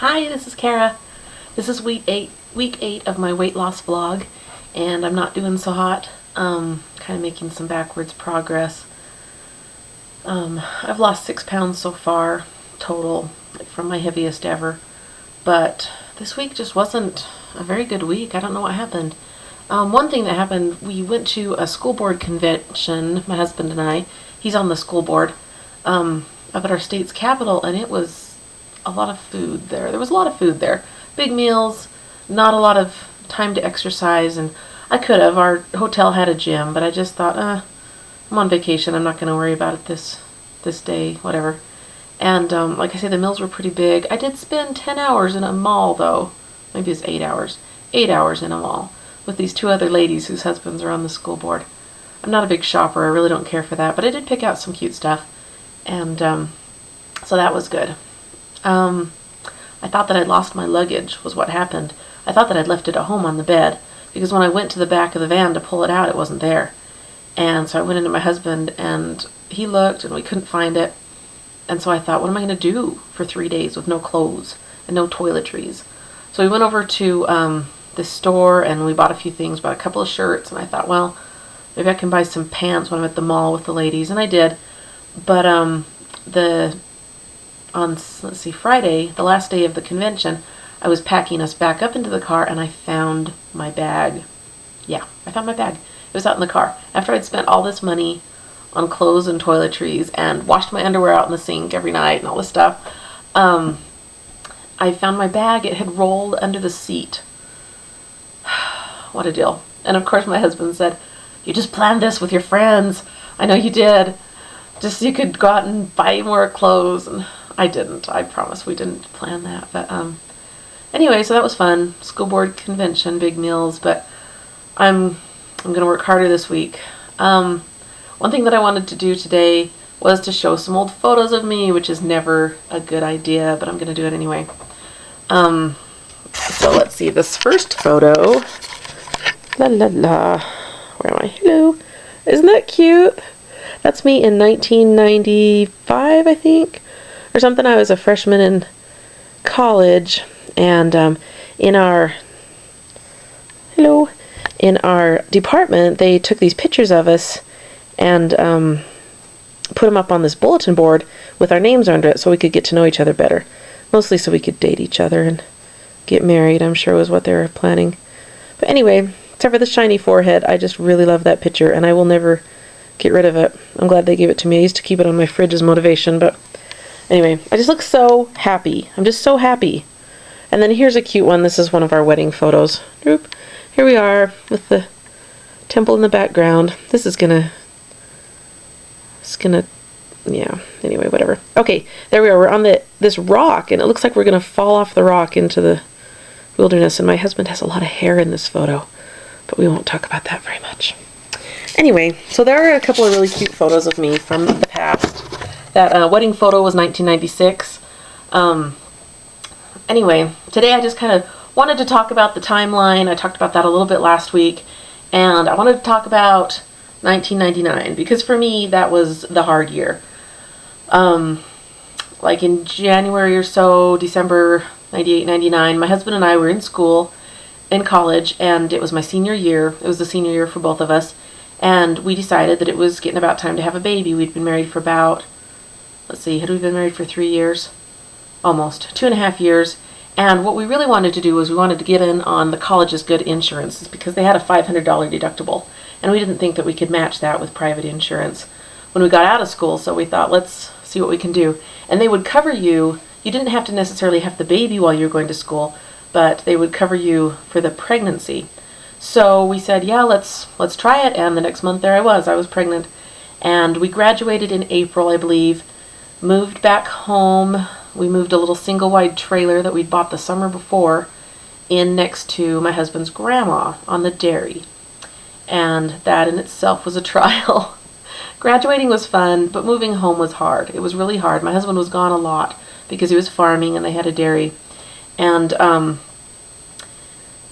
Hi, this is Kara. This is week eight of my weight loss vlog, and I'm not doing so hot. Kind of making some backwards progress. I've lost 6 pounds so far, total, like from my heaviest ever. But this week just wasn't a very good week. I don't know what happened. One thing that happened, we went to a school board convention, my husband and I. He's on the school board up at our state's capital, and it was a lot of food there. There was a lot of food there. Big meals, not a lot of time to exercise, and I could have. Our hotel had a gym, but I just thought, I'm on vacation. I'm not going to worry about it this day, whatever. And like I say, the meals were pretty big. I did spend 10 hours in a mall, though. Maybe it's 8 hours. 8 hours in a mall with these two other ladies whose husbands are on the school board. I'm not a big shopper. I really don't care for that, but I did pick out some cute stuff. And so that was good. I thought that I'd lost my luggage, was what happened. I thought that I'd left it at home on the bed, because when I went to the back of the van to pull it out, it wasn't there. And so I went into my husband, and he looked, and we couldn't find it. And so I thought, what am I going to do for 3 days with no clothes and no toiletries? So we went over to this store, and we bought a few things, bought a couple of shirts, and I thought, well, maybe I can buy some pants when I'm at the mall with the ladies, and I did. But on Friday, the last day of the convention, I was packing us back up into the car, and I found my bag. Yeah, I found my bag. It was out in the car. After I'd spent all this money on clothes and toiletries and washed my underwear out in the sink every night and all this stuff, I found my bag. It had rolled under the seat. What a deal. And of course my husband said, "You just planned this with your friends. I know you did. Just so you could go out and buy more clothes." And I didn't. I promise we didn't plan that. But anyway, so that was fun. School board convention, big meals. But I'm going to work harder this week. One thing that I wanted to do today was to show some old photos of me, which is never a good idea, but I'm going to do it anyway. So let's see. This first photo. La la la. Where am I? Hello. Isn't that cute? That's me in 1995, I think, or something. I was a freshman in college, and in our department, they took these pictures of us and put them up on this bulletin board with our names under it so we could get to know each other better. Mostly so we could date each other and get married, I'm sure was what they were planning. But anyway, except for the shiny forehead, I just really love that picture, and I will never get rid of it. I'm glad they gave it to me. I used to keep it on my fridge as motivation, but anyway, I just look so happy. I'm just so happy. And then here's a cute one. This is one of our wedding photos. Oop. Here we are with the temple in the background. This is gonna, yeah, anyway, whatever. Okay, there we are. We're on this rock, and it looks like we're gonna fall off the rock into the wilderness, and my husband has a lot of hair in this photo, but we won't talk about that very much. Anyway, so there are a couple of really cute photos of me from the past. That wedding photo was 1996. Anyway, today I just kind of wanted to talk about the timeline. I talked about that a little bit last week, and I wanted to talk about 1999, because for me that was the hard year. Like in January or so, December 98, 99, my husband and I were in school, in college, and it was my senior year. It was the senior year for both of us, and we decided that it was getting about time to have a baby. We'd been married for about, let's see, had we been married for 3 years? Almost, 2.5 years. And what we really wanted to do was we wanted to get in on the college's good insurance, because they had a $500 deductible, and we didn't think that we could match that with private insurance when we got out of school. So we thought, let's see what we can do. And they would cover you. You didn't have to necessarily have the baby while you were going to school, but they would cover you for the pregnancy. So we said, yeah, let's try it. And the next month there I was pregnant, and we graduated in April, I believe. Moved back home. We moved a little single-wide trailer that we'd bought the summer before in next to my husband's grandma on the dairy. And that in itself was a trial. Graduating was fun, but moving home was hard. It was really hard. My husband was gone a lot because he was farming and they had a dairy. And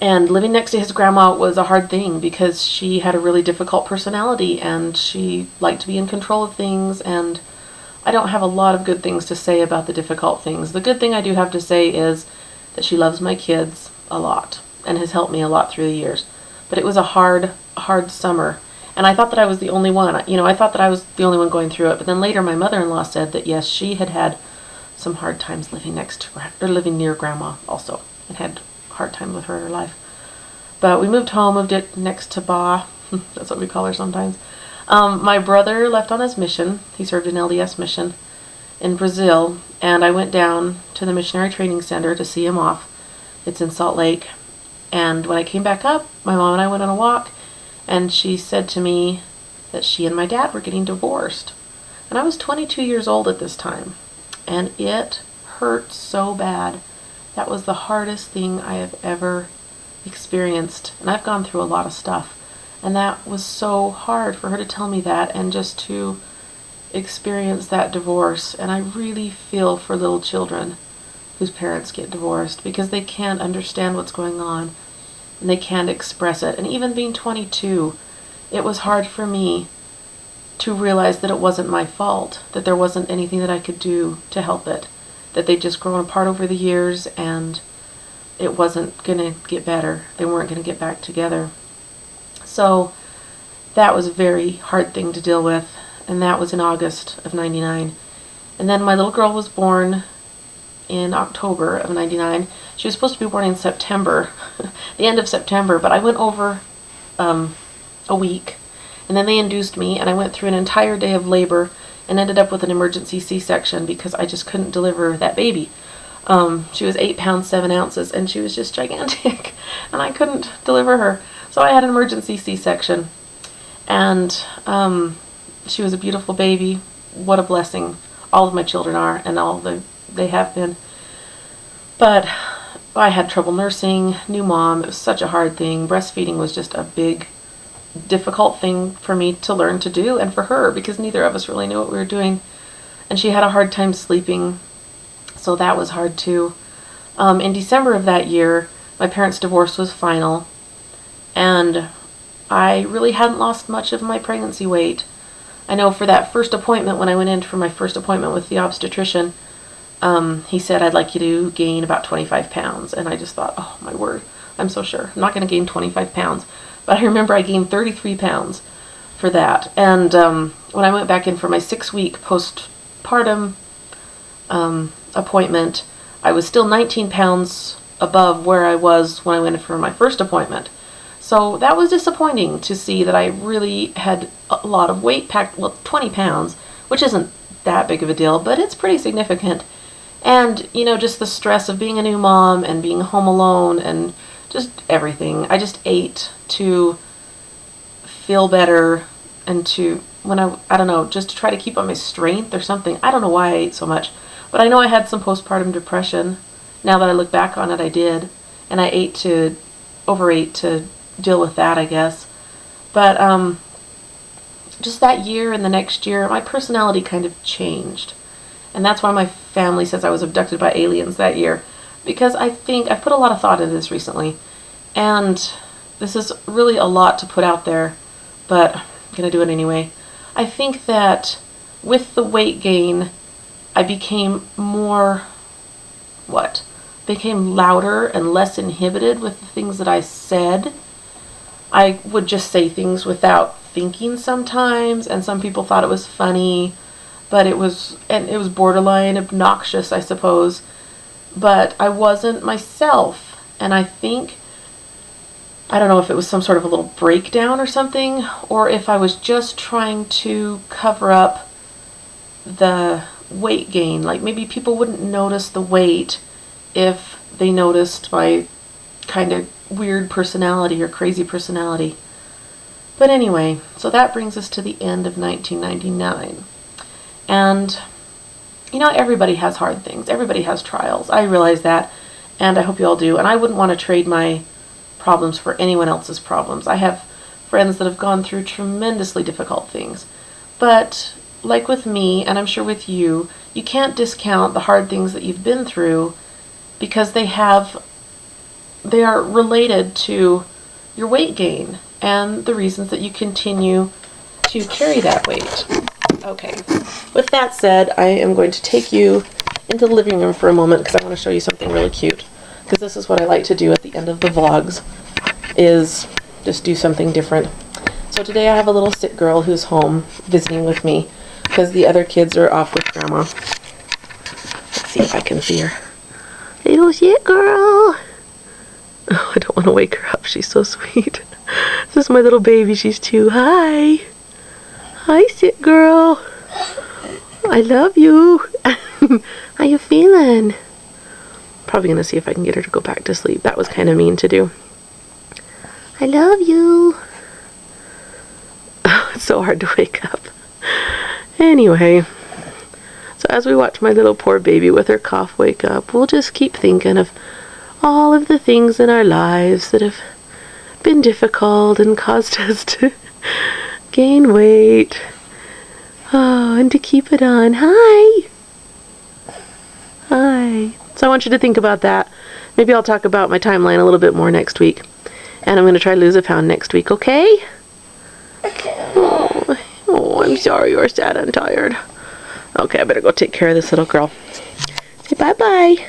living next to his grandma was a hard thing, because she had a really difficult personality, and she liked to be in control of things, and I don't have a lot of good things to say about the difficult things. The good thing I do have to say is that she loves my kids a lot and has helped me a lot through the years. But it was a hard summer. And I thought that I was the only one. I thought that I was the only one going through it. But then later my mother-in-law said that yes, she had had some hard times living living near Grandma also, and had a hard time with her in her life. But we moved home, moved it next to Ba. That's what we call her sometimes. My brother left on his mission. He served an LDS mission in Brazil, and I went down to the Missionary Training Center to see him off. It's in Salt Lake. And when I came back up, my mom and I went on a walk, and she said to me that she and my dad were getting divorced. And I was 22 years old at this time, and it hurt so bad. That was the hardest thing I have ever experienced, and I've gone through a lot of stuff. And that was so hard for her to tell me that, and just to experience that divorce. And I really feel for little children whose parents get divorced, because they can't understand what's going on and they can't express it. And even being 22, it was hard for me to realize that it wasn't my fault, that there wasn't anything that I could do to help it, that they'd just grown apart over the years and it wasn't going to get better. They weren't going to get back together. So that was a very hard thing to deal with, and that was in August of 99. And then my little girl was born in October of 99. She was supposed to be born in September, the end of September, but I went over a week, and then they induced me, and I went through an entire day of labor and ended up with an emergency C-section because I just couldn't deliver that baby. She was 8 pounds 7 ounces, and she was just gigantic, and I couldn't deliver her. So I had an emergency C-section, and she was a beautiful baby. What a blessing all of my children are, and they have been. But I had trouble nursing, new mom. It was such a hard thing. Breastfeeding was just a big, difficult thing for me to learn to do, and for her, because neither of us really knew what we were doing. And she had a hard time sleeping, so that was hard too. In December of that year, my parents' divorce was final, and I really hadn't lost much of my pregnancy weight. I know for that first appointment, when I went in for my first appointment with the obstetrician, he said, I'd like you to gain about 25 pounds. And I just thought, oh my word, I'm so sure. I'm not going to gain 25 pounds. But I remember I gained 33 pounds for that. And when I went back in for my 6-week postpartum appointment, I was still 19 pounds above where I was when I went in for my first appointment. So that was disappointing to see that I really had a lot of weight packed, well, 20 pounds, which isn't that big of a deal, but it's pretty significant. And, just the stress of being a new mom and being home alone and just everything. I just ate to feel better and to, I don't know, just to try to keep up my strength or something. I don't know why I ate so much, but I know I had some postpartum depression. Now that I look back on it, I did. And I overate to deal with that, I guess. But just that year and the next year, my personality kind of changed. And that's why my family says I was abducted by aliens that year. Because I think I've put a lot of thought into this recently. And this is really a lot to put out there, but I'm going to do it anyway. I think that with the weight gain, I became became louder and less inhibited with the things that I said. I would just say things without thinking sometimes, and some people thought it was funny, but it was borderline obnoxious, I suppose. But I wasn't myself, and I don't know if it was some sort of a little breakdown or something, or if I was just trying to cover up the weight gain. Like maybe people wouldn't notice the weight if they noticed my kind of weird personality or crazy personality. But anyway, so that brings us to the end of 1999. And, everybody has hard things. Everybody has trials. I realize that, and I hope you all do. And I wouldn't want to trade my problems for anyone else's problems. I have friends that have gone through tremendously difficult things. But, like with me, and I'm sure with you, you can't discount the hard things that you've been through because they are related to your weight gain and the reasons that you continue to carry that weight. Okay, with that said, I am going to take you into the living room for a moment because I want to show you something really cute. Because this is what I like to do at the end of the vlogs, is just do something different. So today I have a little sick girl who's home visiting with me because the other kids are off with Grandma. Let's see if I can see her. Little sick girl! Oh, I don't want to wake her up. She's so sweet. This is my little baby. She's 2. Hi! Hi, sick girl! I love you! How you feeling? Probably gonna see if I can get her to go back to sleep. That was kind of mean to do. I love you! Oh, it's so hard to wake up. Anyway, so as we watch my little poor baby with her cough wake up, we'll just keep thinking of all of the things in our lives that have been difficult and caused us to gain weight. Oh, and to keep it on. Hi! Hi. So I want you to think about that. Maybe I'll talk about my timeline a little bit more next week. And I'm going to try to lose a pound next week, okay? Oh, I'm sorry you're sad and tired. Okay, I better go take care of this little girl. Say bye-bye.